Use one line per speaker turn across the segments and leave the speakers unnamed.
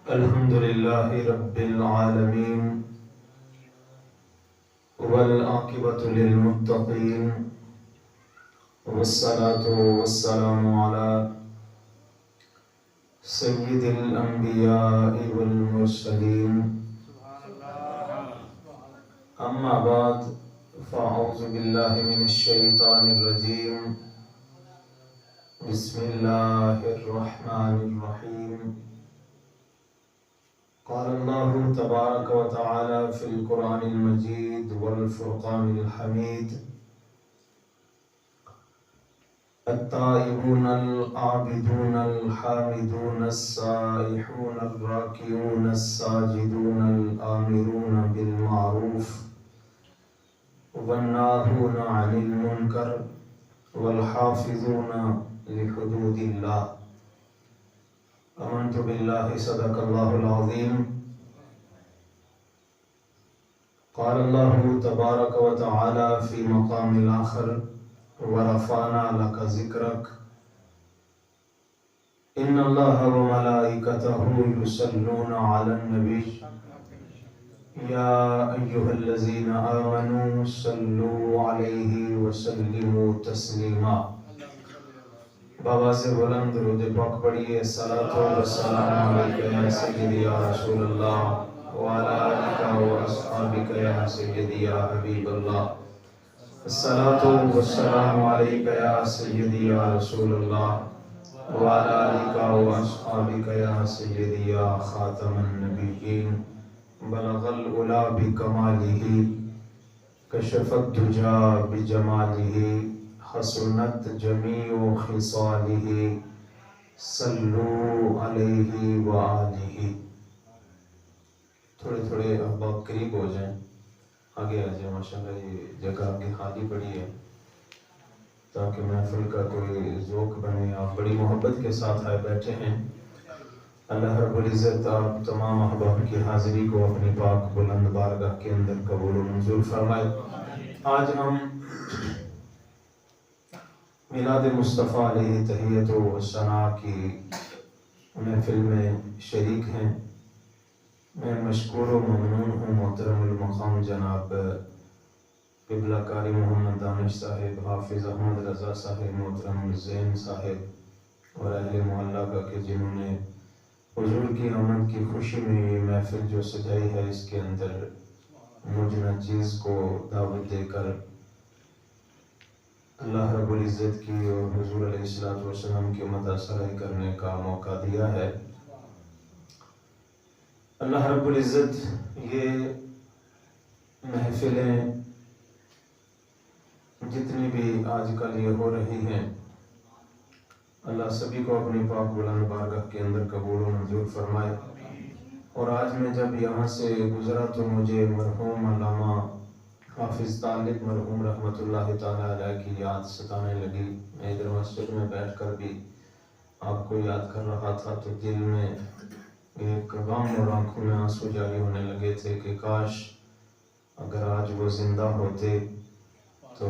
الحمد لله رب العالمين والعاقبة للمتقين والصلاة والسلام على سيد الأنبياء والمرسلين أما بعد فأعوذ بالله من الشيطان الرجيم بسم الله الرحمن الرحيم قال الله تبارك وتعالى في القرآن المجيد والفرقان الحميد التائبون العابدون الحامدون السائحون الراكعون الساجدون الآمرون بالمعروف والناهون عن المنكر والحافظون لحدود الله آمنت بالله صدق الله العظيم قال الله تبارك وتعالى في مقام الآخر ورفعنا لك ذكرك إن الله وملائكته يصلون على النبي يا أيها الذين آمنوا صلوا عليه وسلموا تسليما بابا سے بلند درود پاک پڑھیے الصلاۃ والسلام علیک یا سیدی یا رسول اللہ وعلی آلک واصحابک یا سیدی یا حبیب اللہ الصلاۃ والسلام علیک یا سیدی یا رسول اللہ وعلی آلک واصحابک یا سیدی یا خاتم النبیین بلغ العلا بکمالہ کشف الدجا بجمالہ حسنت جمیع خصالہ صلو علیہ وآلہ. تھوڑے احباب قریب ہو جائیں، آگے آ جائیں. ماشاءاللہ یہ جگہ آپ کی خالی پڑی ہے تاکہ محفل کا کوئی ذوق بنے. آپ بڑی محبت کے ساتھ آئے بیٹھے ہیں. اللہ رب العزت آپ تمام احباب کی حاضری کو اپنی پاک بلند بارگاہ کے اندر قبول و منظور فرمائے. آج ہم میلاد مصطفیٰ علیہ تحیت و ثناء کی محفل میں شریک ہیں. میں مشکور و ممنون ہوں محترم المقام جناب قبلہ قاری محمد دانش صاحب، حافظ احمد رضا صاحب، محترم زین صاحب اور اہل محلہ کا کہ جنہوں نے حضور کی آمد کی خوشی میں یہ محفل جو سجائی ہے اس کے اندر مجھ نچیز کو دعوت دے کر اللہ رب العزت کی اور حضور علیہ السلام کی متاثرہ کرنے کا موقع دیا ہے. اللہ رب العزت یہ محفلیں جتنی بھی آج کل یہ ہو رہی ہیں اللہ سبھی کو اپنی پاک بلند بارگاہ کے اندر قبول و منظور فرمائے. اور آج میں جب یہاں سے گزرا تو مجھے مرحوم علامہ حافظ طالب مرحوم رحمۃ اللہ تعالیٰ علیہ کی یاد ستانے لگی. میں ادھر مسجد میں بیٹھ کر بھی آپ کو یاد کر رہا تھا تو دل میں ایک غم اور آنکھوں میں آنسو جاری ہونے لگے تھے کہ کاش اگر آج وہ زندہ ہوتے تو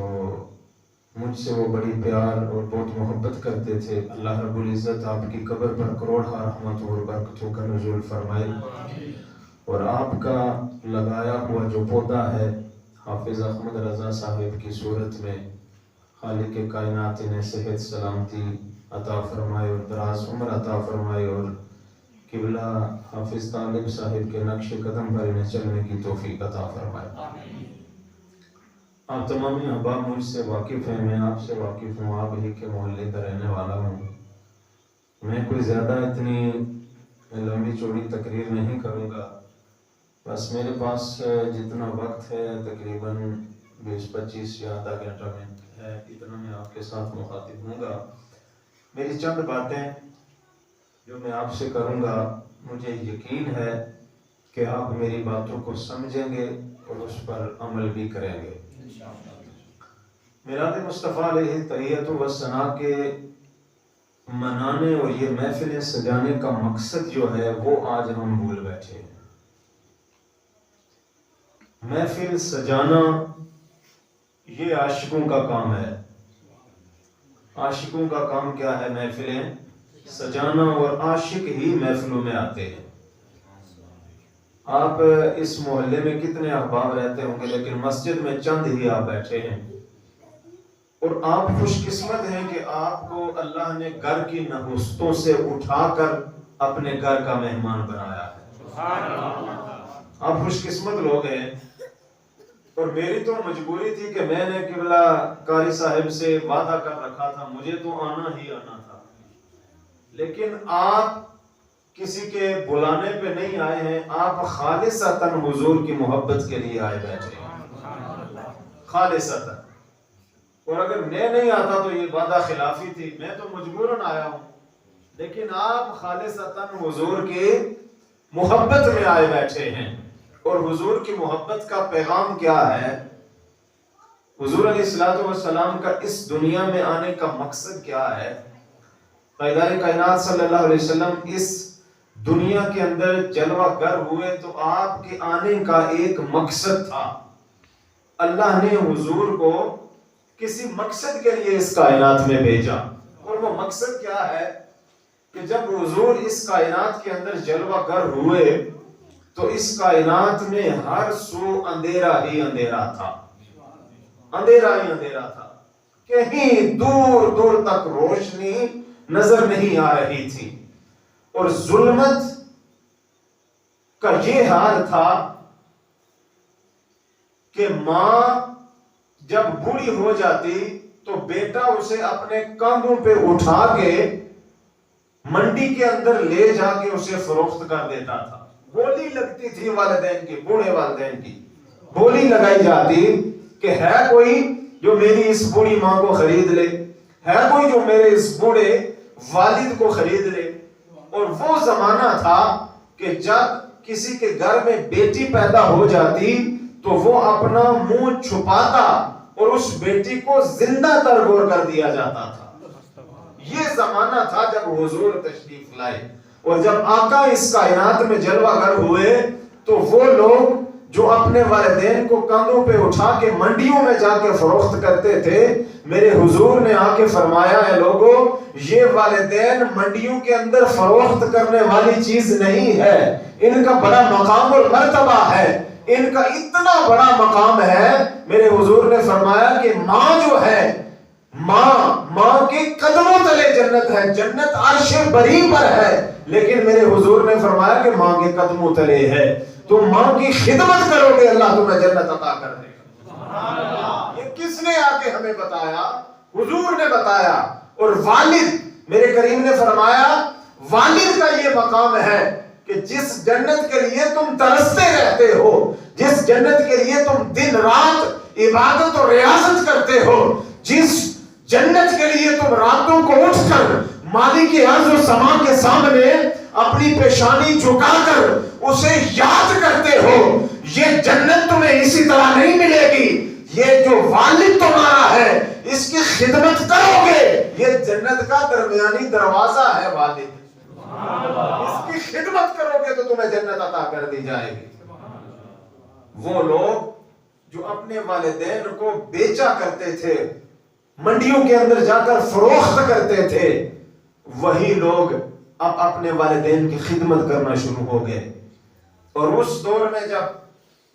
مجھ سے وہ بڑی پیار اور بہت محبت کرتے تھے. اللہ رب العزت آپ کی قبر پر کروڑہا رحمت اور برکتوں کا نزول فرمائے اور آپ کا لگایا ہوا جو پودا ہے حافظ احمد رضا صاحب کی صورت میں خالق کائنات انہیں صحت سلامتی عطا فرمائے اور دراز عمر عطا فرمائے اور قبلہ حافظ طالب صاحب کے نقش قدم پر انہیں چلنے کی توفیق عطا فرمائے. آپ تمامی احباب مجھ سے واقف ہیں، میں آپ سے واقف ہوں. آپ ہی کے محلے کا رہنے والا ہوں. میں کوئی زیادہ اتنی لمبی چوڑی تقریر نہیں کروں گا. بس میرے پاس جتنا وقت ہے تقریباً 20-25 یا آدھا گھنٹہ میں ہے، اتنا میں آپ کے ساتھ مخاطب ہوں گا. میری چند باتیں جو میں آپ سے کروں گا مجھے یقین ہے کہ آپ میری باتوں کو سمجھیں گے اور اس پر عمل بھی کریں گے. میلاد مصطفیٰ علیہ تحیت و ثناء کے منانے اور یہ محفلیں سجانے کا مقصد جو ہے وہ آج ہم بھول بیٹھے ہیں. محفل سجانا یہ عاشقوں کا کام ہے. عاشقوں کا کام کیا ہے؟ محفلیں سجانا، اور عاشق ہی محفلوں میں آتے ہیں. آپ اس محلے میں کتنے احباب رہتے ہوں گے، لیکن مسجد میں چند ہی آپ بیٹھے ہیں، اور آپ خوش قسمت ہیں کہ آپ کو اللہ نے گھر کی نحوستوں سے اٹھا کر اپنے گھر کا مہمان بنایا ہے۔ آپ خوش قسمت لوگ ہیں۔ اور میری تو مجبوری تھی کہ میں نے قبلہ قاری صاحب سے وعدہ کر رکھا تھا، مجھے تو آنا ہی آنا تھا، لیکن آپ کسی کے بلانے پہ نہیں آئے ہیں، آپ خالصتاً حضور کی محبت کے لیے آئے بیٹھے ہیں، خالصتاً۔ اور اگر میں نہیں آتا تو یہ وعدہ خلافی تھی، میں تو مجبوراً آیا ہوں، لیکن آپ خالصتاً حضور کی محبت میں آئے بیٹھے ہیں۔ اور حضور کی محبت کا پیغام کیا ہے؟ حضور علیہ السلام کا اس دنیا میں آنے کا مقصد کیا ہے؟ پیدائش کائنات صلی اللہ علیہ وسلم اس دنیا کے اندر جلوہ گر ہوئے تو آپ کے آنے کا ایک مقصد تھا۔ اللہ نے حضور کو کسی مقصد کے لیے اس کائنات میں بھیجا، اور وہ مقصد کیا ہے کہ جب حضور اس کائنات کے اندر جلوہ گر ہوئے تو اس کائنات میں ہر سو اندھیرا ہی اندھیرا تھا، اندھیرا ہی اندھیرا تھا، کہیں دور دور تک روشنی نظر نہیں آ رہی تھی، اور ظلمت کا یہ حال تھا کہ ماں جب بوڑھی ہو جاتی تو بیٹا اسے اپنے کاندھوں پہ اٹھا کے منڈی کے اندر لے جا کے اسے فروخت کر دیتا تھا۔ بولی لگتی تھی والدین کی، بوڑھے والدین کی بولی لگائی جاتی کہ ہے کوئی جو میری اس بوڑھی ماں کو خرید لے، ہے کوئی جو میرے اس بوڑھے والد کو خرید لے۔ اور وہ زمانہ تھا کہ جب کسی کے گھر میں بیٹی پیدا ہو جاتی تو وہ اپنا منہ چھپاتا اور اس بیٹی کو زندہ ترگور کر دیا جاتا تھا۔ یہ زمانہ تھا جب حضور تشریف لائے، اور جب آقا اس کائنات میں جلوہ گر ہوئے تو وہ لوگ جو اپنے والدین کو کاندھوں پہ اٹھا کے منڈیوں میں جا کے فروخت کرتے تھے، میرے حضور نے آ کے فرمایا ہے لوگوں، یہ والدین منڈیوں کے اندر فروخت کرنے والی چیز نہیں ہے، ان کا بڑا مقام اور مرتبہ ہے، ان کا اتنا بڑا مقام ہے۔ میرے حضور نے فرمایا کہ ماں جو ہے، ماں کے قدموں تلے جنت ہے، جنت عرش بری پر ہے، لیکن میرے حضور نے فرمایا کہ ماں کے قدموں تلے ہے، تو ماں کی خدمت کرو گے اللہ تمہیں جنت عطا کر دے گا۔ یہ کس نے آ کے ہمیں بتایا؟ حضور نے بتایا۔ اور والد، میرے کریم نے فرمایا والد کا یہ مقام ہے کہ جس جنت کے لیے تم ترستے رہتے ہو، جس جنت کے لیے تم دن رات عبادت اور ریاضت کرتے ہو، جس جنت کے لیے تم راتوں کو اٹھ کر مالک ارض و سما کے سامنے اپنی پیشانی جھکا کر اسے یاد کرتے ہو، یہ جنت تمہیں اسی طرح نہیں ملے گی۔ یہ جو والد تمہارا ہے اس کی خدمت کرو گے، یہ جنت کا درمیانی دروازہ ہے والد، اس کی خدمت کرو گے تو تمہیں جنت عطا کر دی جائے گی۔ وہ لوگ جو اپنے والدین کو بیچا کرتے تھے، منڈیوں کے اندر جا کر فروخت کرتے تھے، وہی لوگ اب اپنے والدین کی خدمت کرنا شروع ہو گئے۔ اور اس دور میں جب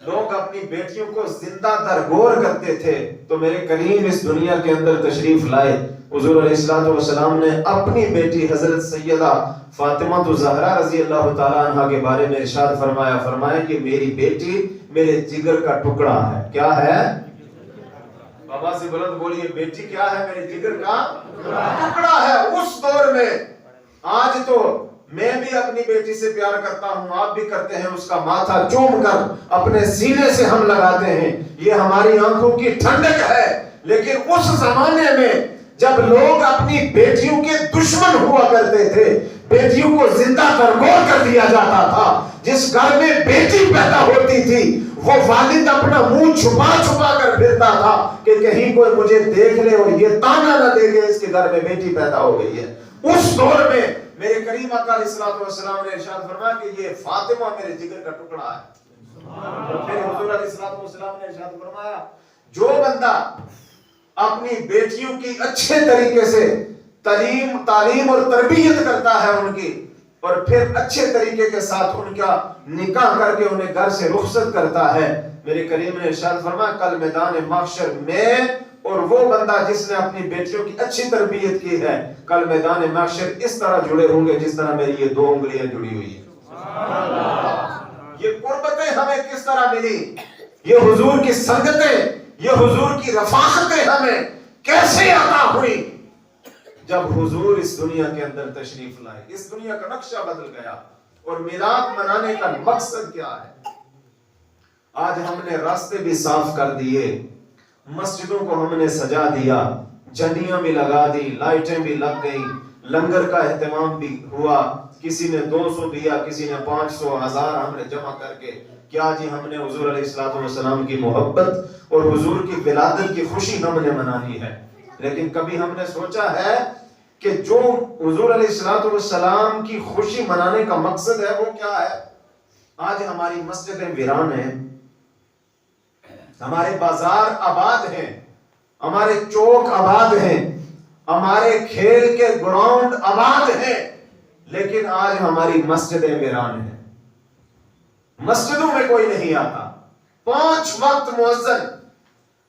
لوگ اپنی بیٹیوں کو زندہ درگور کرتے تھے تو میرے کریم اس دنیا کے اندر تشریف لائے۔ حضور علیہ السلام نے اپنی بیٹی حضرت سیدہ فاطمہ الزہرا رضی اللہ تعالیٰ عنہ کے بارے میں ارشاد فرمایا کہ میری بیٹی میرے جگر کا ٹکڑا ہے۔ کیا ہے؟ بابا سے بلند بولیے، بیٹی کیا ہے؟ میرے جگر کا ٹکڑا ہے۔ اس دور میں، آج تو میں بھی اپنی بیٹی سے پیار کرتا ہوں، آپ بھی کرتے ہیں، اس کا ماتھا چوم کر اپنے سینے سے ہم لگاتے ہیں، یہ ہماری آنکھوں کی ٹھنڈک ہے۔ لیکن اس زمانے میں جب لوگ اپنی بیٹیوں کے دشمن ہوا کرتے تھے، بیٹیوں کو زندہ درگور کر دیا جاتا تھا، جس گھر میں بیٹی پیدا ہوتی تھی وہ والد اپنا منہ چھپا چھپا کر پھرتا تھا کہ کہیں کوئی مجھے دیکھ لے اور یہ تانا نہ دے کہ اس کے گھر میں بیٹی پیدا ہو گئی ہے۔ اس دور میں میرے کریم آقا علیہ السلام نے ارشاد فرمایا کہ یہ فاطمہ میرے جگر کا ٹکڑا ہے۔ اور پھر حضور علیہ السلام نے ارشاد فرمایا جو بندہ اپنی بیٹیوں کی اچھے طریقے سے تعلیم اور تربیت کرتا ہے ان کی، اور پھر اچھے طریقے کے ساتھ ان کا نکاح کر کے انہیں گھر سے رخصت کرتا ہے۔ میرے کریم نے ارشاد فرمایا کل میدان محشر میں، اور وہ بندہ جس نے اپنی بیٹیوں کی اچھی تربیت کی ہے، کل میدان محشر اس طرح جڑے ہوں گے جس طرح میری یہ 2 انگلیاں جڑی ہوئی ہیں۔ یہ قربتیں ہمیں کس طرح ملی، یہ حضور کی سنگتیں، یہ حضور کی رفاقتیں ہمیں کیسے عطا ہوئی؟ جب حضور اس دنیا کے اندر تشریف لائے، اس دنیا کا نقشہ بدل گیا۔ اور میلاد منانے کا مقصد کیا ہے؟ آج ہم نے راستے بھی صاف کر دیے، مسجدوں کو ہم نے سجا دیا، جھنڈیاں بھی لگا دی، لائٹیں بھی لگ گئی، لنگر کا اہتمام بھی ہوا، کسی نے 200 دیا، کسی نے 500، 1000 ہم نے جمع کر کے کیا جی ہم نے حضور علیہ الصلوۃ والسلام کی محبت اور حضور کی ولادت کی خوشی ہم نے منانی ہے۔ لیکن کبھی ہم نے سوچا ہے کہ جو حضور علیہ الصلوۃ والسلام کی خوشی منانے کا مقصد ہے وہ کیا ہے؟ آج ہماری مسجدیں ویران ہیں، ہمارے بازار آباد ہیں، ہمارے چوک آباد ہیں، ہمارے کھیل کے گراؤنڈ آباد ہیں، لیکن آج ہماری مسجدیں ویران ہیں۔ مسجدوں میں کوئی نہیں آتا، 5 وقت مؤذن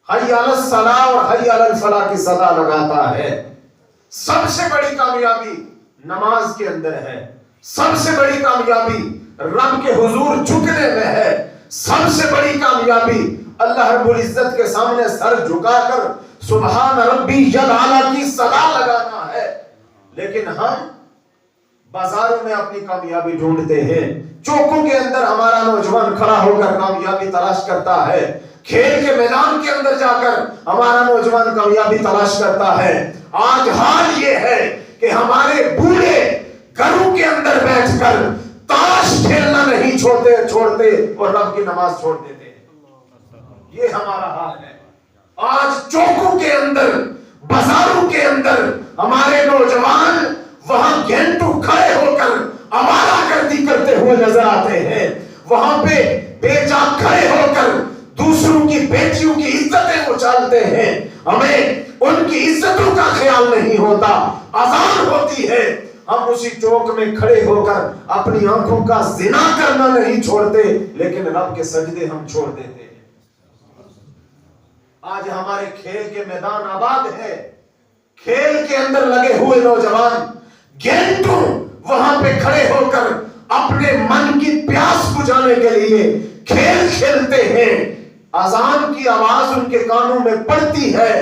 حی علی الصلاۃ اور حی علی الفلاح کی صدا لگاتا ہے۔ سب سے بڑی کامیابی نماز کے اندر ہے، سب سے بڑی کامیابی رب کے حضور جھکنے میں ہے، سب سے بڑی کامیابی اللہ رب العزت کے سامنے سر جھکا کر سبحان ربی الاعلی کی صدا لگانا ہے۔ لیکن ہم بازاروں میں اپنی کامیابی ڈھونڈتے ہیں، چوکوں کے اندر ہمارا نوجوان کھڑا ہو کر کامیابی تلاش کرتا ہے، کھیل کے میدان کے اندر جا کر ہمارا نوجوان کامیابی تلاش کرتا ہے۔ آج حال یہ ہے کہ ہمارے بوڑھے گھروں کے اندر بیٹھ کر تاش کھیلنا نہیں چھوڑتے اور رب کی نماز چھوڑ دیتے ہیں۔ یہ ہمارا حال ہے۔ آج چوکوں کے اندر، بازاروں کے اندر ہمارے نوجوان وہاں گھنٹوں کھڑے ہو کر آوارہ گردی کرتے ہوئے نظر آتے ہیں، وہاں پہ بے جا کھڑے ہو کر دوسروں کی بیٹیوں کی عزتیں اچھالتے ہیں۔ ہمیں ان کی عزتوں کا خیال نہیں ہوتا۔ اذان ہوتی ہے، ہم اسی چوک میں کھڑے ہو کر اپنی آنکھوں کا زنا کرنا نہیں چھوڑتے، لیکن رب کے سجدے ہم چھوڑ دیتے ہیں۔ آج ہمارے کھیل کے میدان آباد ہے، کھیل کے اندر لگے ہوئے نوجوان گھنٹوں وہاں پہ کھڑے ہو کر اپنے من کی پیاس بجھانے کے لیے کھیل کھیلتے ہیں۔ اذان کی آواز ان کے کانوں میں پڑتی ہے،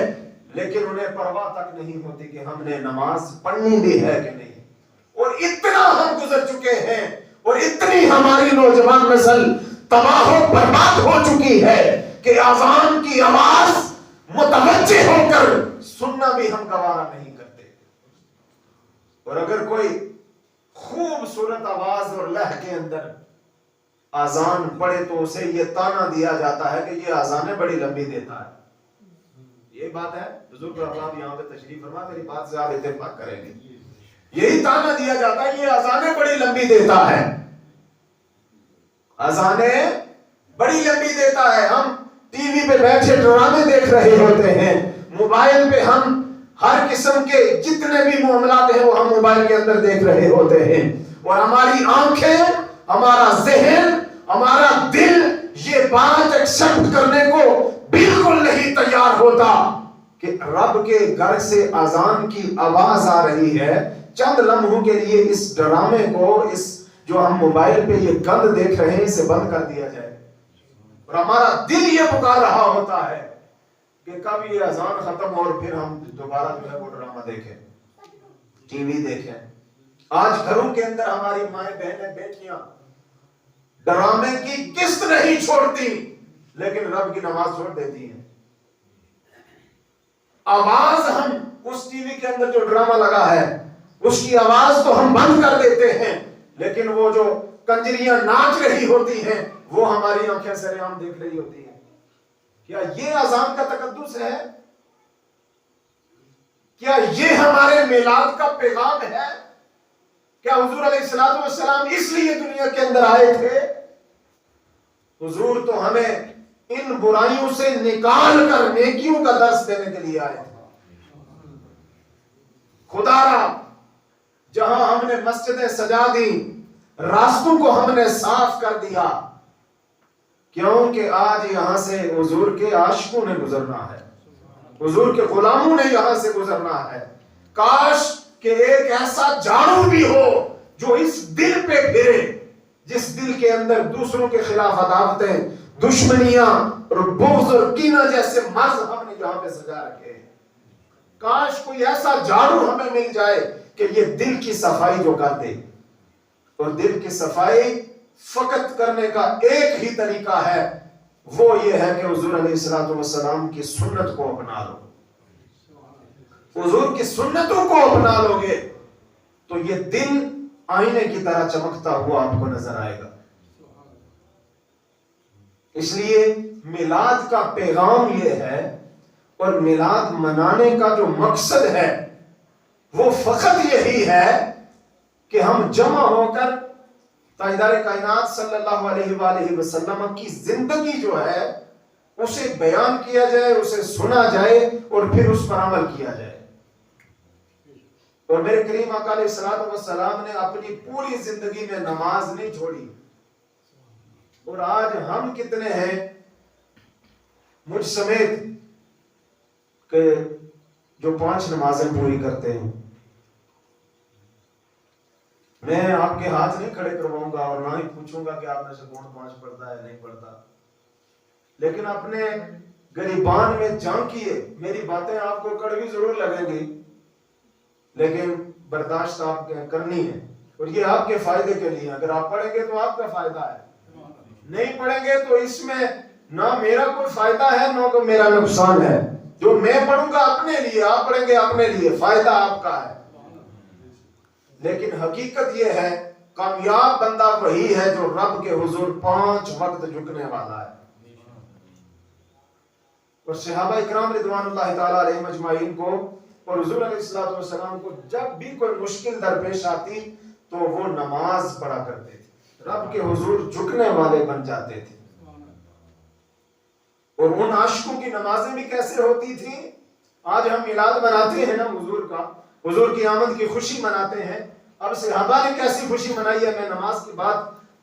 لیکن انہیں پرواہ تک نہیں ہوتی کہ ہم نے نماز پڑھنی بھی ہے کہ نہیں۔ اور اتنا ہم گزر چکے ہیں اور اتنی ہماری نوجوان نسل تباہ و برباد ہو چکی ہے کہ اذان کی آواز متوجہ ہو کر سننا بھی ہم گوارا نہیں کرتے۔ اور اگر کوئی خوبصورت آواز اور لہجے کے اندر اذان پڑھے تو اسے یہ تانا دیا جاتا ہے کہ یہ اذانیں بڑی لمبی دیتا ہے۔ یہ بات ہے، بزرگ احباب یہاں پہ تشریف فرما، میری بات سے آپ اتفاق کریں گے، یہی تانا دیا جاتا ہے یہ اذانیں بڑی لمبی دیتا ہے، اذانیں بڑی لمبی دیتا ہے۔ ہم ٹی وی پہ بیٹھے ڈرامے دیکھ رہے ہوتے ہیں، موبائل پہ ہم ہر قسم کے جتنے بھی معاملات ہیں وہ ہم موبائل کے اندر دیکھ رہے ہوتے ہیں، اور ہماری آنکھیں، ہمارا ذہن، ہمارا دل یہ بات ایکسپٹ کرنے کو بالکل نہیں تیار ہوتا کہ رب کے گھر سے اذان کی آواز آ رہی ہے۔ چند لمحوں کے لیے اس ڈرامے کو، اس جو ہم موبائل پہ یہ گند دیکھ رہے ہیں، اسے بند کر دیا جائے، اور ہمارا دل یہ پکار رہا ہوتا ہے کہ کب یہ اذان ختم اور پھر ہم دوبارہ جو ہے وہ ڈرامہ دیکھیں، ٹی وی دیکھیں۔ آج گھروں کے اندر ہماری مائیں بہنیں بیٹیاں ڈرامے کی قسط نہیں چھوڑتی، لیکن رب کی نماز چھوڑ دیتی ہیں۔ آواز ہم اس ٹی وی کے اندر جو ڈرامہ لگا ہے اس کی آواز تو ہم بند کر دیتے ہیں، لیکن وہ جو کنجریاں ناچ رہی ہوتی ہیں وہ ہماری آنکھیں سرعام دیکھ رہی ہوتی ہیں۔ کیا یہ اذان کا تقدس ہے؟ کیا یہ ہمارے میلاد کا پیغام ہے؟ کیا حضور علیہ الصلوۃ والسلام اس لیے دنیا کے اندر آئے تھے؟ حضور تو ہمیں ان برائیوں سے نکال کر نیکیوں کا درس دینے کے لیے آئے تھے۔ خدا را جہاں ہم نے مسجدیں سجا دی، راستوں کو ہم نے صاف کر دیا، کیونکہ آج یہاں سے حضور کے عاشقوں نے گزرنا ہے، حضور کے غلاموں نے یہاں سے گزرنا ہے۔ کاش کہ ایک ایسا جھاڑو بھی ہو جو اس دل پہ پھرے، جس دل کے اندر دوسروں کے خلاف عداوتیں، دشمنیاں اور بغض اور کینہ جیسے مرض ہم نے یہاں پہ سجا رکھے ہیں۔ کاش کوئی ایسا جھاڑو ہمیں مل جائے کہ یہ دل کی صفائی جو کر دے۔ اور دل کی صفائی فقط کرنے کا ایک ہی طریقہ ہے، وہ یہ ہے کہ حضور علیہ السلام کی سنت کو اپنا لو۔ حضور کی سنتوں کو اپنا لو گے تو یہ دل آئینے کی طرح چمکتا ہوا آپ کو نظر آئے گا۔ اس لیے میلاد کا پیغام یہ ہے، اور میلاد منانے کا جو مقصد ہے وہ فقط یہی ہے کہ ہم جمع ہو کر تاجدار کائنات صلی اللہ علیہ وآلہ وسلم کی زندگی جو ہے اسے بیان کیا جائے، اسے سنا جائے اور پھر اس پر عمل کیا جائے۔ اور میرے کریم آقا علیہ الصلوۃ والسلام نے اپنی پوری زندگی میں نماز نہیں چھوڑی۔ اور آج ہم کتنے ہیں مجھ سمیت کہ جو 5 نمازیں پوری کرتے ہیں؟ میں آپ کے ہاتھ نہیں کھڑے کرواؤں گا اور نہ ہی پوچھوں گا کہ آپ میں سے کون 5 پڑھتا ہے نہیں پڑھتا، لیکن اپنے گریبان میں جھانکیے۔ میری باتیں آپ کو کڑوی ضرور لگیں گی، لیکن برداشت آپ کرنی ہے، اور یہ آپ کے فائدے کے لیے۔ اگر آپ پڑھیں گے تو آپ کا فائدہ ہے، نہیں پڑھیں گے تو اس میں نہ میرا کوئی فائدہ ہے نہ کوئی میرا نقصان ہے۔ جو میں پڑھوں گا اپنے لیے، آپ پڑھیں گے اپنے لیے، فائدہ آپ کا ہے۔ لیکن حقیقت یہ ہے کامیاب بندہ وہی ہے جو رب کے حضور 5 وقت جھکنے والا ہے۔ اور صحابہ اکرام رضوان اللہ تعالی علیہم اجمعین کو اور حضور علیہ السلام کو جب بھی کوئی مشکل درپیش آتی تو وہ نماز پڑھا کرتے تھے، رب کے حضور جھکنے والے بن جاتے تھے۔ اور ان عاشقوں کی نمازیں بھی کیسے ہوتی تھیں؟ آج ہم میلاد مناتے ہیں نا حضور کا، حضور کی آمد کی خوشی مناتے ہیں۔ اب صحابہ نے کیسی خوشی منائی ہے؟ میں نماز کی بات،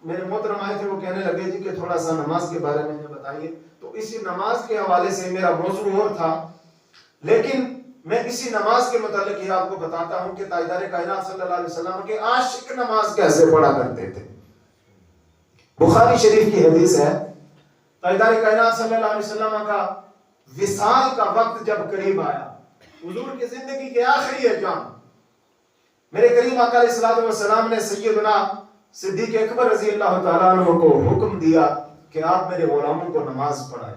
میرے محترم آئے تھے وہ کہنے لگے جی کہ تھوڑا سا نماز کے بارے میں بتائیے، تو اسی نماز کے حوالے سے میرا موضوع اور تھا، لیکن میں اسی نماز کے متعلق یہ آپ کو بتاتا ہوں کہ تاجدار کائنات صلی اللہ علیہ وسلم کے عاشق نماز کیسے پڑھا کرتے تھے۔ بخاری شریف کی حدیث ہے، تاجدار کائنات صلی اللہ علیہ وسلم کا وصال کا وقت جب قریب آیا، حضور کی زندگی کے آخری ایام، میرے کریم آقا علیہ الصلوۃ والسلام نے سیدنا صدیق اکبر رضی اللہ تعالیٰ عنہ کو حکم دیا کہ آپ میرے غلاموں کو نماز پڑھائیں۔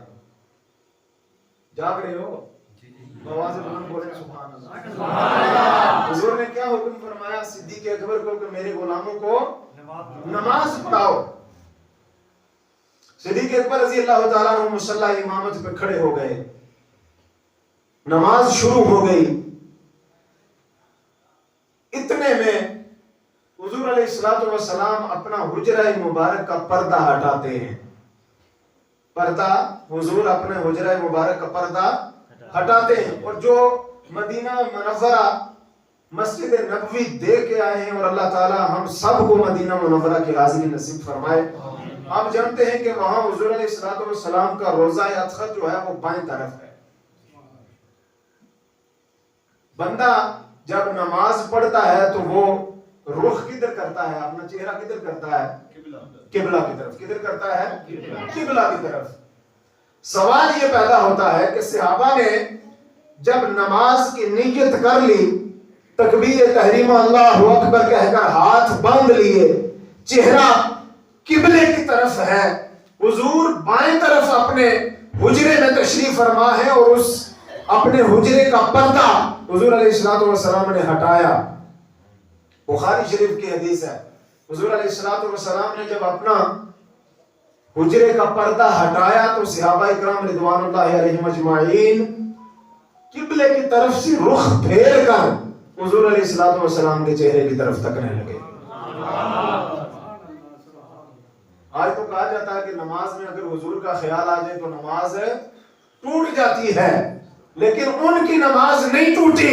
جاگ رہے ہو؟ آواز بلند بولیں سبحان اللہ۔ حضور نے کیا حکم فرمایا صدیق اکبر کو کہ میرے غلاموں کو نماز پڑھاؤ۔ صدیق اکبر رضی اللہ تعالیٰ عنہ مصلی امامت پہ کھڑے ہو گئے، نماز شروع ہو گئی۔ اتنے میں حضور علیہ السلام اپنا حجرہ مبارک کا پردہ ہٹاتے ہیں۔ پردہ، حضور اپنے حجرہ مبارک کا پردہ ہٹاتے ہیں، اور جو مدینہ منورہ مسجد نبوی دیکھ کے آئے ہیں، اور اللہ تعالی ہم سب کو مدینہ منورہ کی حاضری نصیب فرمائے۔ آپ جانتے ہیں کہ وہاں حضور علیہ السلام کا روضہ اطہر جو ہے وہ بائیں طرف ہے۔ بندہ جب نماز پڑھتا ہے تو وہ رخ کدھر کرتا ہے؟ اپنا چہرہ کدھر کرتا ہے؟ قبلہ کی طرف۔ کدھر کرتا ہے؟ قبلہ کی طرف۔ سوال یہ پیدا ہوتا ہے کہ صحابہ نے جب نماز کی نیت کر لی، تکبیر تحریمہ اللہ اکبر کہہ کر ہاتھ باندھ لیے، چہرہ قبلے کی طرف ہے، حضور بائیں طرف اپنے حجرے میں تشریف فرما ہے، اور اس اپنے حجرے کا پردہ حضور علیہ السلام نے ہٹایا۔ بخاری شریف کی حدیث ہے، حضور علیہ السلام نے جب اپنا حجرے کا پردہ ہٹایا تو صحابہ اکرام رضوان اللہ علیہم اجمعین قبلے کی طرف سے رخ پھیر کر حضور علیہ السلام کے چہرے کی طرف تکنے لگے۔ آج تو کہا جاتا ہے کہ نماز میں اگر حضور کا خیال آ جائے تو نماز ٹوٹ جاتی ہے، لیکن ان کی نماز نہیں ٹوٹی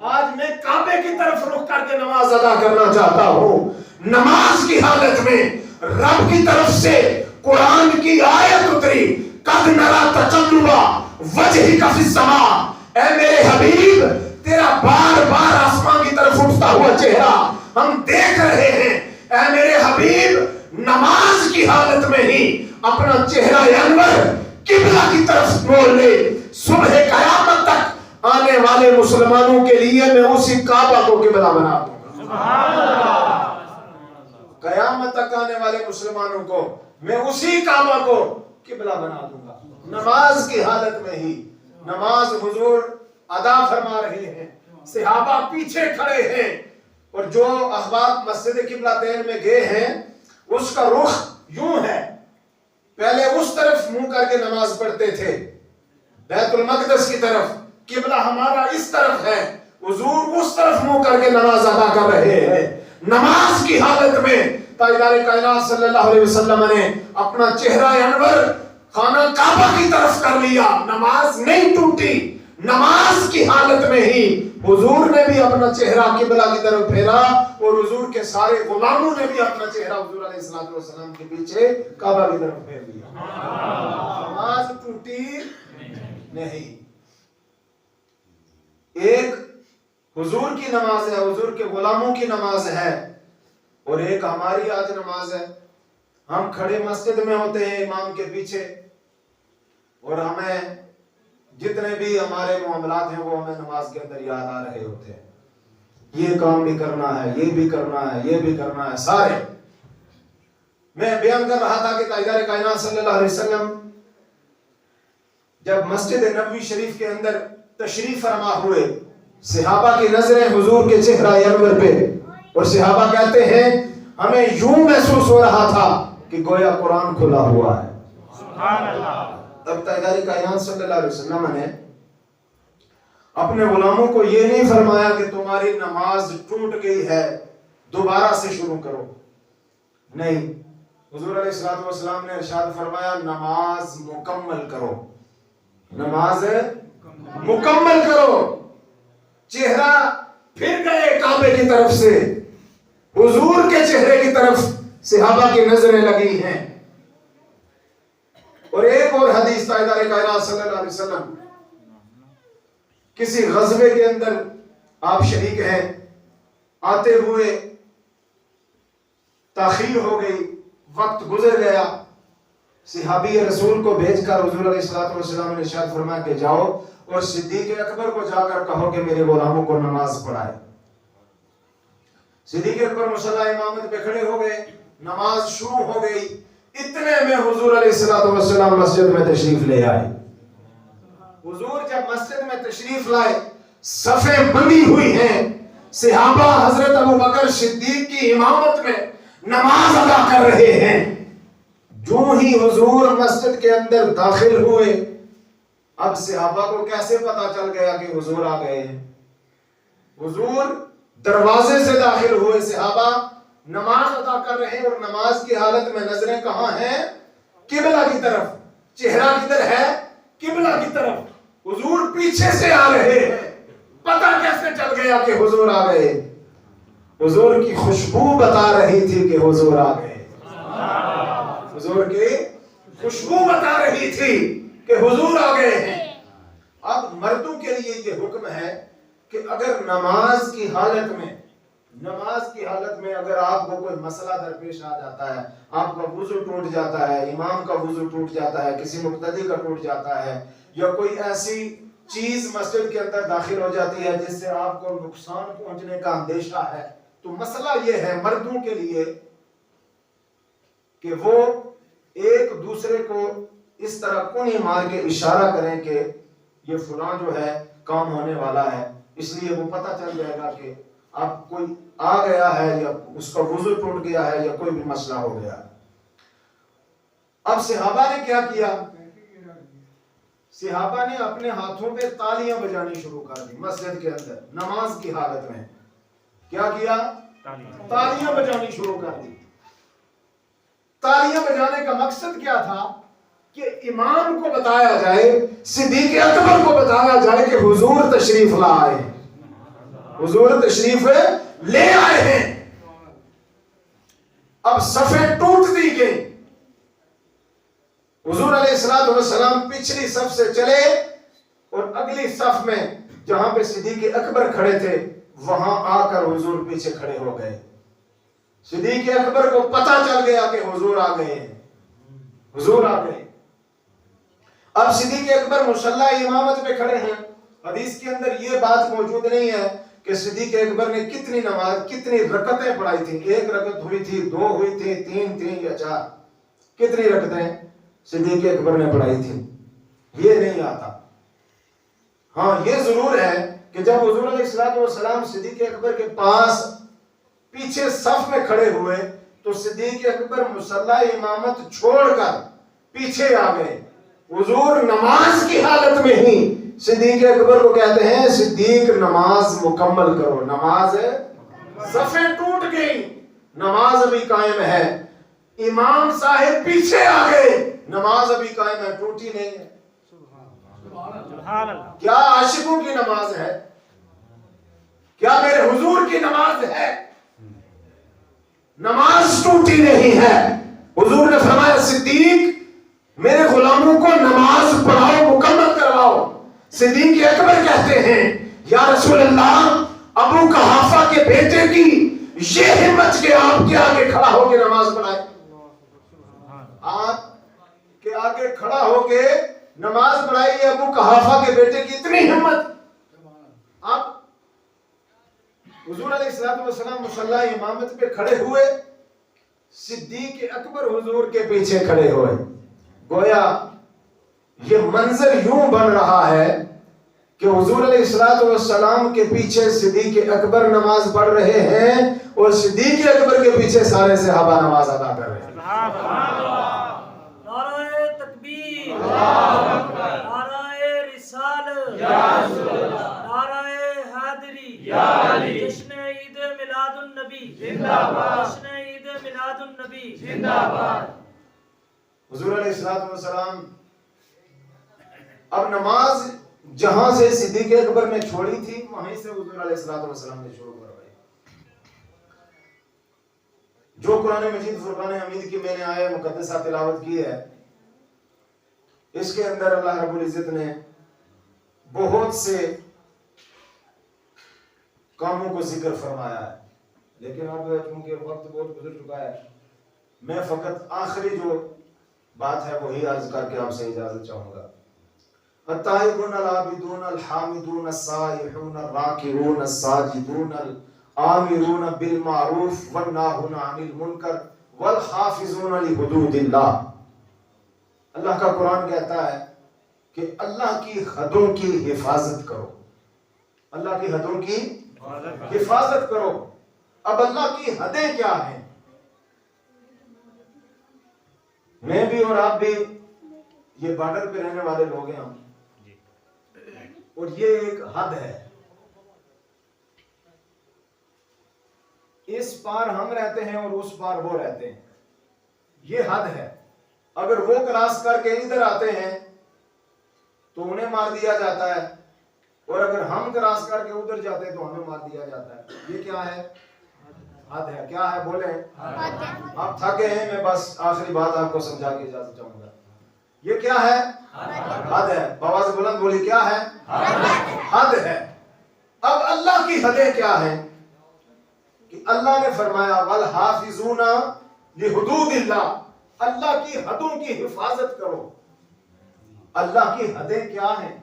آج میں کعبے کی طرف رخ کر کے نماز ادا کرنا چاہتا ہوں. نماز کی حالت میں رب کی طرف سے قرآن کی آیت اتری, قد نرا تقلب وجہک فی السماء, اے میرے حبیب تیرا بار بار آسمان کی طرف اٹھتا ہوا چہرہ ہم دیکھ رہے ہیں. اے میرے حبیب نماز کی حالت میں ہی اپنا چہرہ انور قبلہ کی طرف موڑ لے. صبح قیامت تک آنے والے مسلمانوں کے لیے میں اسی کعبہ کو قبلہ بنا دوں گا. قیامت تک آنے والے مسلمانوں کو میں اسی کعبہ کو قبلہ بنا دوں گا. نماز کی حالت میں ہی نماز حضور ادا فرما رہے ہیں, صحابہ پیچھے کھڑے ہیں, اور جو احباب مسجد قبلہ تین میں گئے ہیں اس کا رخ یوں ہے. پہلے اس طرف منہ کر کے نماز پڑھتے تھے بیت المقدس کی طرف, قبلہ ہمارا اس طرف ہے, حضور اس طرف منہ کر کے نماز ادا کر رہے ہیں. نماز کی حالت میں تاجدار کائنات صلی اللہ علیہ وسلم نے اپنا چہرہ انور خانہ کعبہ کی طرف کر لیا. نماز نہیں ٹوٹی. نماز کی حالت میں ہی حضور نے بھی اپنا چہرہ قبلہ کی طرف پھیرا, اور حضور کے سارے غلاموں نے بھی اپنا چہرہ حضور علیہ الصلوۃ والسلام کے پیچھے کعبہ کی طرف پھیر لیا. نماز ٹوٹی نہیں. ایک حضور کی نماز ہے, حضور کے غلاموں کی نماز ہے, اور ایک ہماری آج نماز ہے. ہم کھڑے مسجد میں ہوتے ہیں امام کے پیچھے, اور ہمیں جتنے بھی ہمارے معاملات ہیں وہ ہمیں نماز کے اندر یاد آ رہے ہوتے ہیں. یہ کام بھی کرنا ہے, یہ بھی کرنا ہے, یہ بھی کرنا ہے, سارے. میں بیان کر رہا تھا کہ تاجدار کائنات صلی اللہ علیہ وسلم جب مسجد نبوی شریف کے اندر تشریف فرما ہوئے, صحابہ کی نظریں حضور کے چہرہ انور پہ, اور صحابہ کہتے ہیں ہمیں یوں محسوس ہو رہا تھا کہ گویا قرآن کھلا ہوا ہے. سبحان اللہ. تب تاجدار کائنات صلی اللہ علیہ وسلم نے اپنے غلاموں کو یہ نہیں فرمایا کہ تمہاری نماز ٹوٹ گئی ہے دوبارہ سے شروع کرو. نہیں, حضور علیہ الصلوۃ والسلام نے ارشاد فرمایا نماز مکمل کرو, نماز مکمل کرو. چہرہ پھر گئے کعبے کی طرف سے, حضور کے چہرے کی طرف صحابہ کی نظریں لگی ہیں. اور ایک اور حدیث تاجدار کائنات صلی اللہ علیہ وسلم کسی غزوے کے اندر آپ شریک ہیں, آتے ہوئے تاخیر ہو گئی, وقت گزر گیا. صحابی رسول کو بھیج کر حضور علیہ الصلوۃ والسلام نے ارشاد فرمایا کہ جاؤ اور صدیق اکبر کو جا کر کہو کہ میرے غلاموں کو نماز پڑھائے. صدیق اکبر مصلی امامت پہ کھڑے ہو گئے, نماز شروع ہو گئی. اتنے میں حضور علیہ الصلوۃ والسلام مسجد میں تشریف لے آئے. حضور جب مسجد میں تشریف لائے, صفیں بندی ہوئی ہیں, صحابہ حضرت ابوبکر صدیق کی امامت میں نماز ادا کر رہے ہیں. جو ہی حضور مسجد کے اندر داخل ہوئے, اب صحابہ کو کیسے پتا چل گیا کہ حضور آ گئے ہیں؟ حضور دروازے سے داخل ہوئے, صحابہ نماز ادا کر رہے ہیں, اور نماز کی حالت میں نظریں کہاں ہیں؟ قبلہ کی طرف. چہرہ کدھر ہے؟ قبلہ کی طرف. حضور پیچھے سے آ رہے ہیں. پتہ کیسے چل گیا کہ حضور آ گئے؟ حضور کی خوشبو بتا رہی تھی کہ حضور آ گئے. حضور کی خوشبو بتا رہی تھی کہ حضور آ گئے ہیں. اب مردوں کے لیے یہ حکم ہے کہ اگر نماز کی حالت میں اگر آپ کو کوئی مسئلہ درپیش آ جاتا ہے, آپ کا وضو ٹوٹ جاتا ہے, امام کا وضو ٹوٹ جاتا ہے, کسی مقتدی کا ٹوٹ جاتا ہے, یا کوئی ایسی چیز مسجد کے اندر داخل ہو جاتی ہے جس سے آپ کو نقصان پہنچنے کا اندیشہ ہے, تو مسئلہ یہ ہے مردوں کے لیے کہ وہ ایک دوسرے کو اس طرح کونی مار کے اشارہ کریں کہ یہ فلاں جو ہے کام ہونے والا ہے, اس لیے وہ پتہ چل جائے گا کہ اب کوئی آ گیا ہے یا اس کا وضو ٹوٹ گیا ہے یا کوئی بھی مسئلہ ہو گیا. اب صحابہ نے کیا کیا؟ صحابہ نے اپنے ہاتھوں پہ تالیاں بجانی شروع کر دی مسجد کے اندر نماز کی حالت میں. کیا کیا؟ تالیاں بجانی شروع کر دی. تالیاں بجانے کا مقصد کیا تھا؟ کہ امام کو بتایا جائے, صدیق اکبر کو بتایا جائے کہ حضور تشریف لائے. حضور تشریف لے آئے ہیں. اب صفیں ٹوٹ دی گئی. حضور علیہ الصلوۃ والسلام پچھلی صف سے چلے اور اگلی صف میں جہاں پہ صدیق اکبر کھڑے تھے وہاں آ کر حضور پیچھے کھڑے ہو گئے. صدیق اکبر کو پتا چل گیا کہ حضور آ گئے ہیں. حضور آ گئے. اب صدیق اکبر مصلی امامت پہ کھڑے ہیں. حدیث کے اندر یہ بات موجود نہیں ہے کہ صدیق اکبر نے کتنی نماز کتنی رکعتیں پڑھائی تھیں. 1 رکعت ہوئی تھی, 2 ہوئی تھی, 3 تھی یا 4, کتنی رکعتیں صدیق اکبر نے پڑھائی تھی یہ نہیں آتا. ہاں یہ ضرور ہے کہ جب حضور علیہ الصلوۃ والسلام صدیق اکبر کے پاس پیچھے صف میں کھڑے ہوئے تو صدیق اکبر مصلی امامت چھوڑ کر پیچھے آ گئے. حضور نماز کی حالت میں ہی صدیق اکبر کو کہتے ہیں صدیق نماز مکمل کرو. نماز صفیں ٹوٹ گئی, نماز ابھی قائم ہے. امام صاحب پیچھے آ گئے, نماز ابھی قائم ہے, ٹوٹی نہیں ہے. کیا عاشقوں کی نماز ہے؟ کیا میرے حضور کی نماز ہے؟ نماز ٹوٹی نہیں ہے. حضور نے فرمایا صدیق میرے غلاموں کو نماز پڑھاؤ, مکمل کرواؤ. صدیق اکبر کہتے ہیں یا رسول اللہ ابو قحافہ کے بیٹے کی یہ ہمت کہ آپ کے آگے کھڑا ہو کے نماز پڑھائے. آپ کے آگے کھڑا ہو کے نماز پڑھائی. ابو قحافہ کے بیٹے کی اتنی ہمت. آپ حضور علیہ الصلوۃ والسلام مصلی امامت پہ کھڑے ہوئے, صدیق اکبر حضور کے پیچھے کھڑے ہوئے. گویا یہ منظر یوں بن رہا ہے کہ حضور علیہ الصلوۃ والسلام کے پیچھے صدیق اکبر نماز پڑھ رہے ہیں اور صدیق اکبر کے پیچھے سارے صحابہ نماز ادا کر رہے ہیں.
نعرہ تکبیر, نعرہ رسالت, نعرہ حیدری, جشن عید میلاد النبی, جشن عید میلاد النبی.
حضور علیہ الصلوۃ والسلام اب نماز جہاں سے صدیق اکبر نے چھوڑی تھی وہیں سے حضور علیہ الصلوۃ والسلام نے شروع کروائی. جو قرآن مجید فرقان حمید کی میں نے آیہ مقدسہ تلاوت کی ہے اس کے اندر اللہ رب العزت نے بہت سے کاموں کو ذکر فرمایا ہے. لیکن اب چونکہ وقت بہت گزر چکا ہے میں فقط آخری جو بات ہے وہی عرض کر کے آپ سے اجازت چاہوں گا. التائبون العابدون الحامدون السائحون الراکعون الساجدون الآمرون بالمعروف والناہون عن المنکر والحافظون لحدود اللہ. اللہ کا قرآن کہتا ہے کہ اللہ کی حدوں کی حفاظت کرو. اللہ کی حدوں کی حفاظت کرو. اب اللہ کی حدیں کیا ہیں؟ میں بھی اور آپ بھی یہ بارڈر پہ رہنے والے لوگ ہیں ہم, اور یہ ایک حد ہے. اس پار ہم رہتے ہیں اور اس پار وہ رہتے ہیں. یہ حد ہے. اگر وہ کراس کر کے ادھر آتے ہیں تو انہیں مار دیا جاتا ہے, اور اگر ہم کراس کر کے ادھر جاتے ہیں تو ہمیں مار دیا جاتا ہے. یہ کیا ہے؟ حد ہے. کیا ہے بولیں؟ آپ تھکے ہیں, میں بس آخری بات آپ کو سمجھا کے اجازت چاہوں گا. یہ کیا ہے؟ حد ہے. بآواز بلند بولی کیا ہے؟ حد ہے. اب اللہ کی حدیں کیا ہیں کہ اللہ نے فرمایا والحافظون لحدود اللہ, اللہ کی حدوں کی حفاظت کرو. اللہ کی حدیں کیا ہیں؟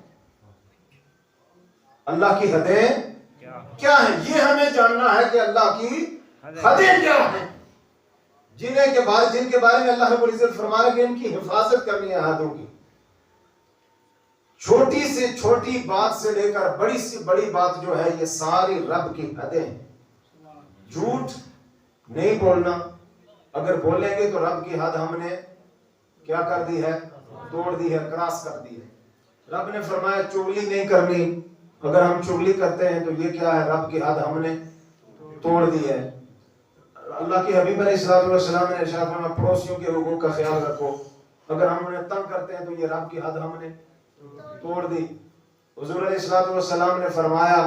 اللہ کی حدیں کیا ہیں یہ ہمیں جاننا ہے کہ اللہ کی حدیں کیا ہیں, جن کے بارے میں اللہ رب العزت فرما رہے کہ ان کی حفاظت کرنی ہے حدوں کی. چھوٹی سے چھوٹی بات سے لے کر بڑی سے بڑی بات جو ہے یہ ساری رب کی حدیں ہیں. جھوٹ نہیں بولنا, اگر بولیں گے تو رب کی حد ہم نے کیا کر دی ہے؟ توڑ دی ہے, کراس کر دی ہے. رب نے فرمایا چغلی نہیں کرنی, اگر ہم چغلی کرتے ہیں تو یہ کیا ہے؟ رب کی حد ہم نے توڑ دی ہے. اللہ کے حبیب علیہ الصلوۃ والسلام نے ارشاد فرمایا پڑوسیوں کے حقوق کا خیال رکھو, اگر ہم انہیں تنگ کرتے ہیں تو یہ رب کی حد ہم نے توڑ دی. حضور علیہ الصلوۃ والسلام نے فرمایا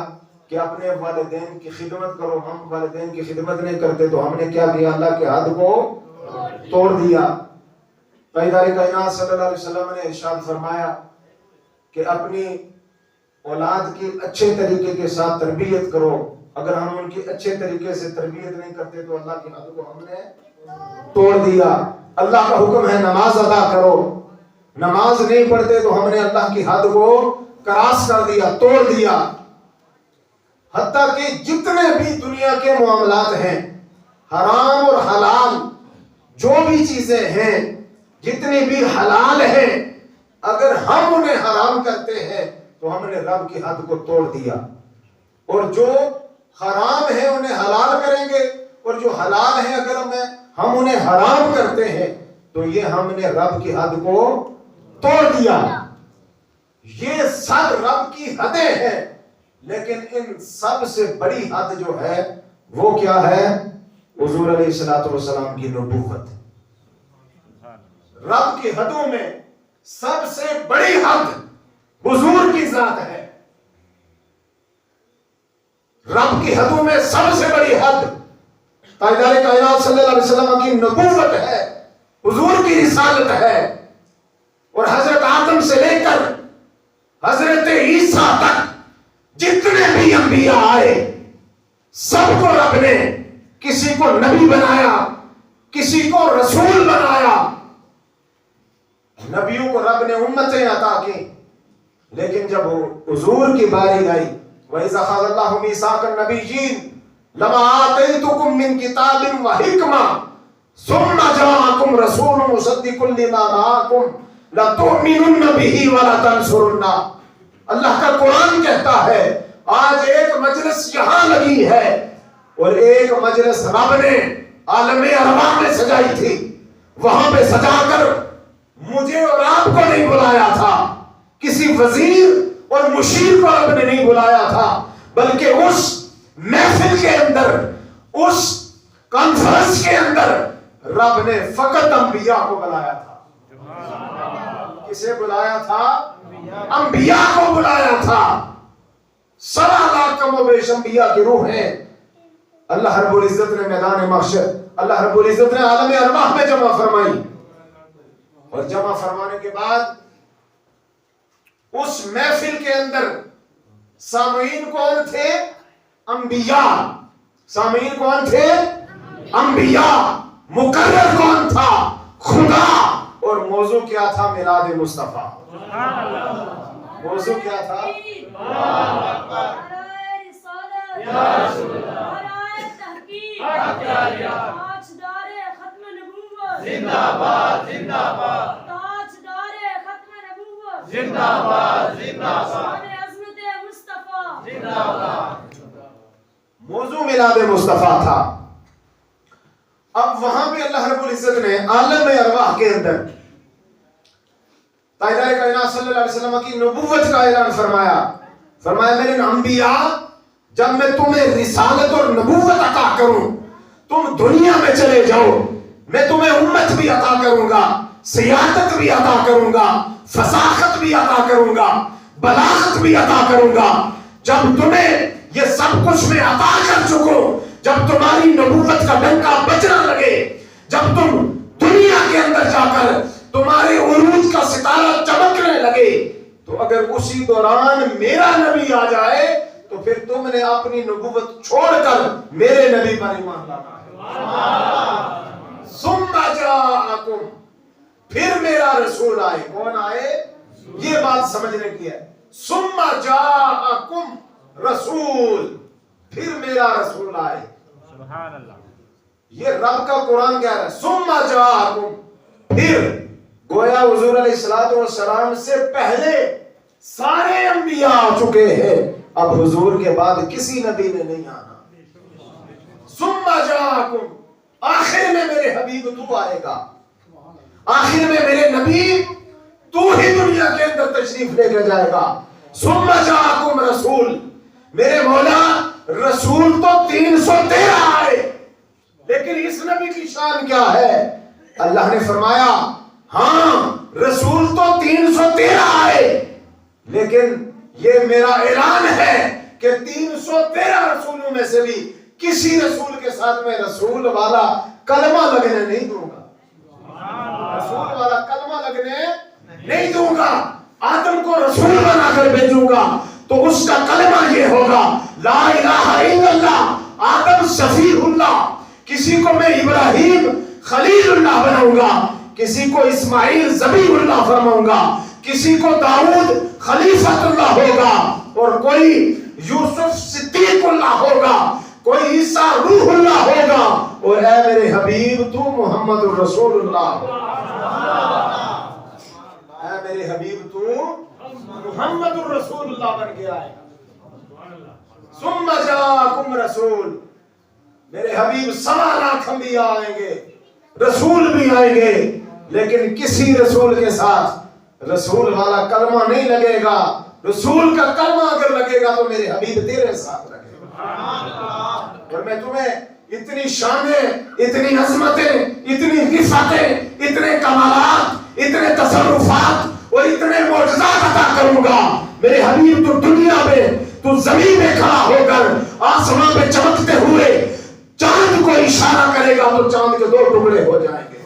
کہ اپنے والدین کی خدمت کرو. ہم والدین کی خدمت نہیں کرتے تو ہم نے کیا کیا؟ اللہ کے حد کو توڑ دیا. پیغمبر کائنات صلی اللہ علیہ وسلم نے ارشاد فرمایا کہ اپنی اولاد کی اچھے طریقے کے ساتھ تربیت کرو. اگر ہم ان کی اچھے طریقے سے تربیت نہیں کرتے تو اللہ کے حد کو ہم نے توڑ دیا. اللہ کا حکم ہے نماز ادا کرو. نماز نہیں پڑھتے تو ہم نے اللہ کی حد کو کراس کر دیا, توڑ دیا. حتیٰ کہ جتنے بھی دنیا کے معاملات ہیں, حرام اور حلال جو بھی چیزیں ہیں, جتنی بھی حلال ہیں, اگر ہم انہیں حرام کرتے ہیں تو ہم نے رب کی حد کو توڑ دیا. اور جو حرام ہیں انہیں حلال کریں گے, اور جو حلال ہیں اگر ہم انہیں حرام کرتے ہیں تو یہ ہم نے رب کی حد کو توڑ دیا. یہ سب رب کی حدیں ہیں, لیکن ان سب سے بڑی حد جو ہے وہ کیا ہے؟ حضور علیہ الصلوۃ والسلام کی نبوت. رب کی حدوں میں سب سے بڑی حد حضور کی ذات ہے. رب کی حدوں میں سب سے بڑی حد تاجدار کائنات صلی اللہ علیہ وسلم کی نبوت ہے, حضور کی رسالت ہے. اور حضرت آدم سے لے کر حضرت عیسیٰ تک جتنے بھی انبیاء آئے, سب کو رب نے کسی کو نبی بنایا, کسی کو رسول بنایا. نبیوں کو رب نے امتیں عطا کی, لیکن جب حضور کی باری آئی, وَإِذَا أَخَذَ اللَّهُ مِيثَاقَ النَّبِيِّينَ لَمَا آتَيْتُكُم مِّن كِتَابٍ وَحِكْمَةٍ ثُمَّ جَاءَكُمْ رَسُولٌ مُصَدِّقٌ لِّمَا مَعَكُمْ لَتُؤْمِنُنَّ بِهِ وَلَتَنصُرُنَّهُ. اللہ کا قرآن کہتا ہے آج ایک مجلس یہاں لگی ہے اور ایک مجلس رب نے عالم ارواح میں سجائی تھی. وہاں پہ سجا کر مجھے اور آپ کو نہیں بلایا تھا, کسی وزیر اور مشیر کو رب نے نہیں بلایا تھا, بلکہ اس محفل کے اندر, اس کانفرنس کے اندر رب نے فقط انبیاء کو بلایا تھا. کسے بلایا تھا؟ انبیاء کو بلایا تھا. 7 لاکھ کم و بیش انبیاء کی روح ہیں. اللہ رب العزت نے میدان محشر, اللہ رب العزت نے عالم ارواح میں جمع فرمائی, اور جمع فرمانے کے بعد اس محفل کے اندر سامعین کون تھے؟ انبیاء. سامعین کون تھے؟ انبیاء. مقرر کون تھا؟ خدا. اور موضوع کیا تھا؟ میلاد مصطفیٰ. موضوع کیا تھا؟ موضوع میلاد مصطفیٰ تھا. اب وہاں پہ اللہ رب العزت نے عالم ارواح کے اندر تاجدار کائنات صلی اللہ علیہ وسلم کی نبوت کا اعلان فرمایا. فرمایا میرے انبیاء, جب میں تمہیں رسالت اور نبوت عطا کروں, تم دنیا میں چلے جاؤ, میں تمہیں امت بھی عطا کروں گا, سیادت بھی عطا کروں گا, فصاحت بھی عطا کروں گا, بلاغت بھی عطا کروں گا. جب تمہیں یہ سب کچھ میں عطا کر چکوں, جب تمہاری نبوت کا ڈنکا بجنا لگے, جب تم دنیا کے اندر جا کر تمہارے عروج کا ستارہ چمکنے لگے, تو اگر اسی دوران میرا نبی آ جائے تو پھر تم نے اپنی نبوت چھوڑ کر میرے نبی پر ایمان لانا ہے. ثم جاءکم, پھر میرا رسول آئے. کون آئے؟ یہ بات سمجھنے کی ہے. ثم جاءکم رسول, پھر میرا رسول آئے. سبحان اللہ. یہ رب کا قرآن کہہ رہا ہے ثم جاءکم, پھر گویا حضور علیہ الصلوۃ والسلام سے پہلے سارے انبیاء آ چکے ہیں, اب حضور کے بعد کسی نبی نے نہیں آنا. ثم جاءکم, آخر میں میرے حبیب تو آئے گا, آخر میں میرے نبی تو ہی دنیا کے اندر تشریف لے کے جائے گا. ثم جاءکم رسول, میرے مولا رسول تو 313 آئے, لیکن اس نبی کی شان کیا ہے؟ اللہ نے فرمایا ہاں رسول تو 313 آئے, لیکن یہ میرا اعلان ہے کہ
کہ 313 رسولوں میں سے بھی کسی رسول کے ساتھ میں رسول والا کلمہ لگنے نہیں دوں گا، رسول والا کلمہ لگنے نہیں دوں گا۔ آدم کو رسول بنا کر بھیجوں گا تو اس کا کلمہ یہ ہوگا لا الہ الا اللہ آدم صفی اللہ، کسی کو میں ابراہیم خلیل اللہ بناؤں گا، کسی کو اسماعیل ذبیح اللہ فرماؤں گا، کسی کو داؤد خلیفۃ اللہ ہوگا، اور کوئی یوسف صدیق اللہ ہوگا، کوئی عیسیٰ روح اللہ ہوگا، اور اے میرے حبیب تو محمد الرسول اللہ، اے میرے حبیب تو محمد الرسول اللہ بن گیا ہے۔ ثم جاءکم رسول، میرے حبیب 1.25 لاکھ انبیاء آئیں گے، رسول بھی آئیں گے، لیکن کسی رسول کے ساتھ رسول والا کلمہ نہیں لگے گا۔ رسول کا کلمہ اگر لگے گا تو میرے حبیب تیرے ساتھ لگے گا، اور میں تمہیں اتنی شانیں، اتنی عظمتیں، اتنی رفعتیں، اتنے کمالات، اتنے تصرفات اور اتنے معجزات عطا کروں گا۔ میرے حبیب تو دنیا میں، تو زمین میں کھڑا ہو کر آسمان میں چمکتے ہوئے چاند کو اشارہ کرے گا تو چاند کے 2 ٹکڑے ہو جائیں گے۔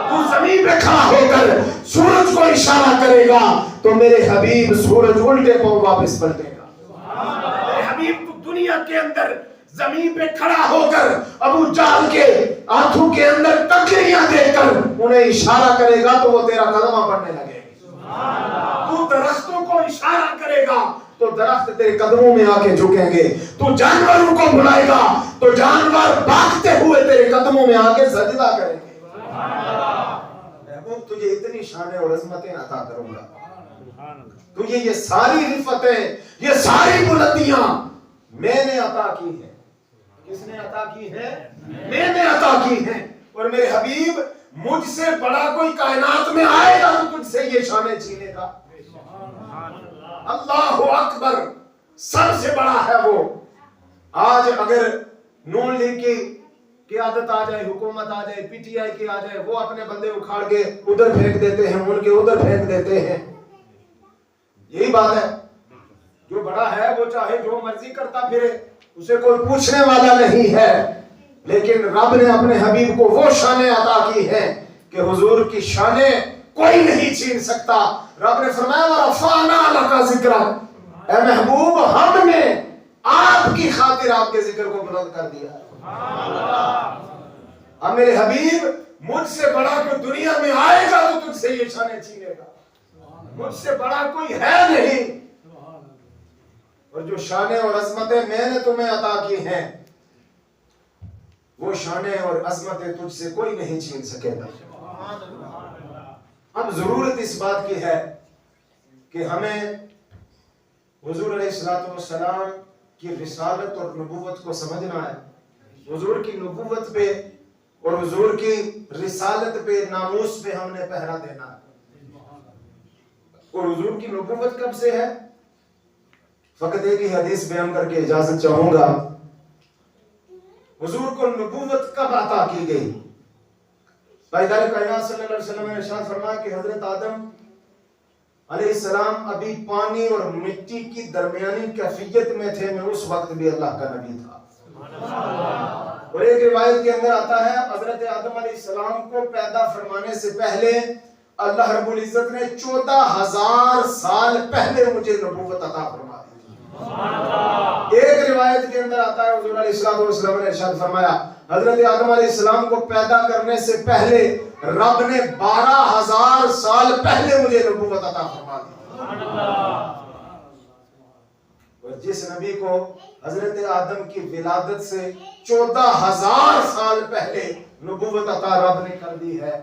تو زمین پہ کھڑا ہو کر سورج کو اشارہ کرے گا تو میرے حبیب سورج الٹے پاؤں واپس پلٹے گا۔ میرے حبیب تو دنیا کے اندر زمین پہ کھڑا ہو کر ابو جہل کے آنکھوں کے اندر تکلیاں دے کر انہیں اشارہ کرے گا تو وہ تیرا کلمہ پڑھنے لگے گا۔ تو درختوں کو اشارہ کرے گا تو درخت تیرے قدموں میں آ کے جھکیں گے۔ تو جانوروں کو بلائے گا تو جانور بھاگتے ہوئے تیرے قدموں میں آ کے سجدہ کریں گے۔ محبوب تجھے اتنی شانیں اور عظمتیں عطا کروں گا، تجھے یہ ساری رفعتیں، یہ ساری بلندیاں میں نے عطا کی ہیں۔ کس نے عطا کی ہے؟ میں نے عطا کی ہیں۔ اور میرے حبیب مجھ سے بڑا کوئی کائنات میں آئے گا تو تجھ سے یہ شانیں چھینے گا۔ اللہ اکبر، سب سے بڑا ہے وہ۔ آج اگر نون لیگ کی قیادت آ جائے، حکومت آ جائے، پی ٹی آئی کی آ جائے، وہ اپنے بندے اکھاڑ کے ادھر پھینک دیتے ہیں، ان کے ادھر پھینک دیتے ہیں۔ یہی بات ہے، جو بڑا ہے وہ چاہے جو مرضی کرتا پھرے، اسے کوئی پوچھنے والا نہیں ہے۔ لیکن رب نے اپنے حبیب کو وہ شانیں عطا کی ہیں کہ حضور کی شانیں کوئی نہیں چھین سکتا۔ رب نے فرمایا وَرَفَعْنَا لَكَ ذِكْرَكَ، اے محبوب ہم نے آپ کی خاطر آپ کے ذکر کو بلند کر دیا ہے۔ اب میرے حبیب مجھ سے بڑا کوئی دنیا میں آئے گا تو تجھ سے یہ شانیں چھینے گا، مجھ سے بڑا کوئی ہے نہیں۔ اور جو شانیں اور عظمتیں میں نے تمہیں عطا کی ہیں وہ شانیں اور عظمتیں تجھ سے کوئی نہیں چھین سکے گا۔ اب ضرورت اس بات کی ہے کہ ہمیں حضور علیہ السلام کی رسالت اور نبوت کو سمجھنا ہے۔ حضور کی نبوت پہ اور حضور کی رسالت پہ، ناموس پہ ہم نے پہرا دینا ہے۔ اور حضور کی نبوت کب سے ہے؟ فقط ایک ہی حدیث بیان کر کے اجازت چاہوں گا۔ حضور کو نبوت کب عطا کی گئی؟ پیغمبر کائنات صلی اللہ علیہ وسلم نے ارشاد فرمایا کہ حضرت آدم علیہ السلام ابھی پانی اور مٹی کی درمیانی کیفیت میں تھے، میں اس وقت بھی اللہ کا نبی تھا۔ اور ایک روایت کے اندر آتا ہے حضرت آدم علیہ السلام کو پیدا فرمانے سے پہلے اللہ رب العزت نے 14,000 سال پہلے مجھے نبوت عطا فرما دی۔ ایک روایت کے اندر آتا ہے حضور علیہ السلام نے ارشاد فرمایا حضرت آدم علیہ السلام کو پیدا کرنے سے پہلے رب نے 12,000 سال پہلے مجھے نبوت عطا فرما دی۔ اور جس نبی کو حضرت آدم کی ولادت سے 14,000 سال پہلے نبوت عطا رب نے کر دی ہے،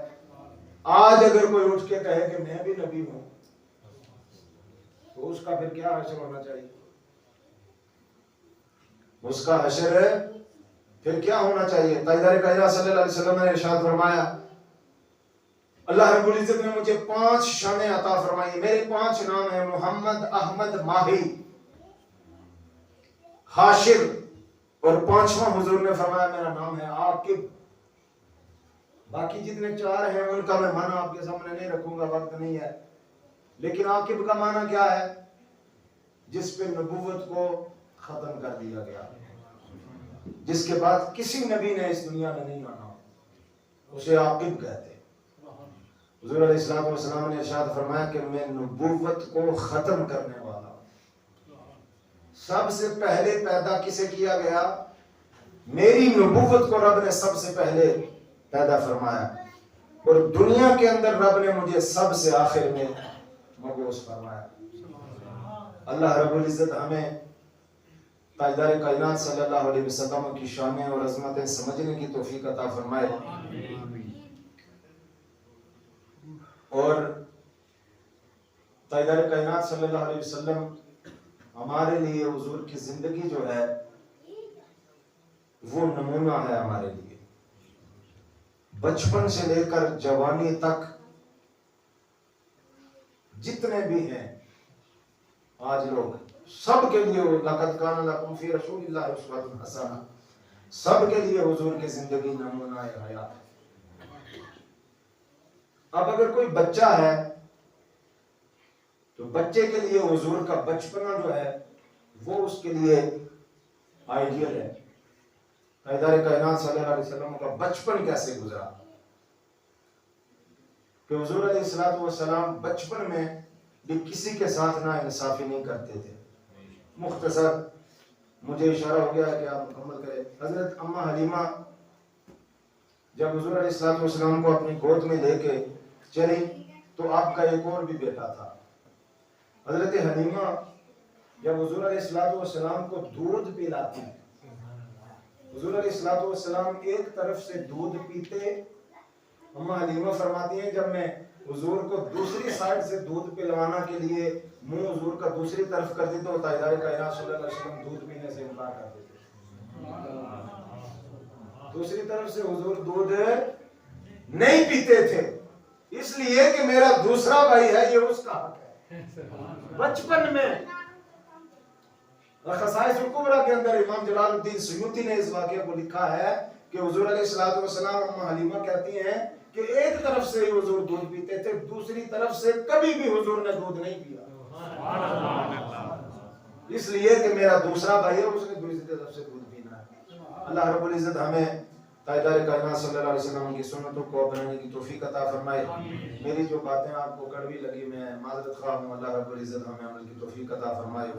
آج اگر کوئی اٹھ کے کہے کہ میں بھی نبی ہوں تو اس کا پھر کیا حشر ہونا چاہیے؟ اس کا حشر پھر کیا ہونا چاہیے؟ تاجدار کائنات صلی اللہ علیہ وسلم نے ارشاد فرمایا اللہ رب العزت نے مجھے 5 شانیں عطا فرمائی، میرے 5 نام ہیں محمد، احمد، ماہی، حاشر، اور 5واں حضور نے فرمایا میرا نام ہے عاقب۔ باقی جتنے 4 ہیں ان کا میں معنی آپ کے سامنے نہیں رکھوں گا، وقت نہیں ہے، لیکن عاقب کا معنی کیا ہے؟ جس پہ نبوت کو ختم کر دیا گیا، جس کے بعد کسی نبی نے اس دنیا میں نہیں آنا، اسے عاقب کہتے ہیں۔ حضور علیہ السلام والسلام نے ارشاد فرمایا کہ میں نبوت کو ختم کرنے والا ہوں۔ سب سے پہلے پیدا کسے کیا گیا؟ میری نبوت کو رب نے سب سے پہلے پیدا فرمایا، اور دنیا کے اندر رب نے مجھے سب سے آخر میں مبعوث فرمایا۔ اللہ رب العزت ہمیں تاجدار کائنات صلی اللہ علیہ وسلم کی شانیں اور عظمتیں سمجھنے کی توفیق عطا فرمائے، اور تاجدار کائنات صلی اللہ علیہ وسلم ہمارے لیے حضور کی زندگی جو ہے وہ نمونہ ہے ہمارے لیے۔ بچپن سے لے کر جوانی تک جتنے بھی ہیں آج لوگ، سب کے لیے لقد کان لکم فی رسول اللہ اسوۃ حسنہ، سب کے لیے حضور کی زندگی نمونہ حیات ہے۔ اب اگر کوئی بچہ ہے تو بچے کے لیے حضور کا بچپنا جو ہے وہ اس کے لیے آئیڈیل ہے۔ تاجدار کائنات صلی اللہ علیہ وسلم کا بچپن کیسے گزرا کہ حضور علیہ السلام بچپن میں بھی کسی کے ساتھ نا انصافی نہیں کرتے تھے۔ مختصر مجھے اشارہ ہو گیا ہے کہ آپ مکمل کریں۔ حضرت اماں حلیمہ جب حضور علیہ السلام کو اپنی گود میں لے کے چلی تو آپ کا ایک اور بھی بیٹا تھا۔ حضرت حلیمہ جب حضور علیہ السلام کو دودھ پلاتی، حضور علیہ السلام ایک طرف سے دودھ پیتے، اماں حلیمہ فرماتی ہیں جب میں حضور کو دوسری سائڈ سے دودھ پلوانا کے لیے منہ حضور کا دوسری طرف کرتی تو تاجدار کائنات صلی اللہ علیہ وسلم دودھ پینے سے انکار کرتے تھے۔ دوسری طرف سے حضور دودھ نہیں پیتے تھے، اس لیے کہ میرا دوسرا بھائی ہے، یہ اس کا حق ہے۔ بچپن میں خصائص الکبریٰ کے اندر امام جلال الدین سیوطی نے اس واقعے کو لکھا ہے کہ حضور علیہ السلام اماں حلیمہ کہتی ہیں کہ ایک طرف سے حضور دودھ پیتے تھے، دوسری طرف سے کبھی بھی حضور نے دودھ نہیں پیا، اس لیے کہ میرا دوسرا بھائی ہے، اس نے دوسری طرف سے دودھ پینا ہے۔ اللہ رب العزت ہمیں تاجدار کائنات صلی اللہ علیہ وسلم کی سنتوں کو اپنانے کی توفیق عطا فرمائے۔ میری جو باتیں آپ کو کڑوی لگی میں معذرت خواہ ہوں، اللہ رب العزت ہمیں عمل کی توفیق عطا فرمائے۔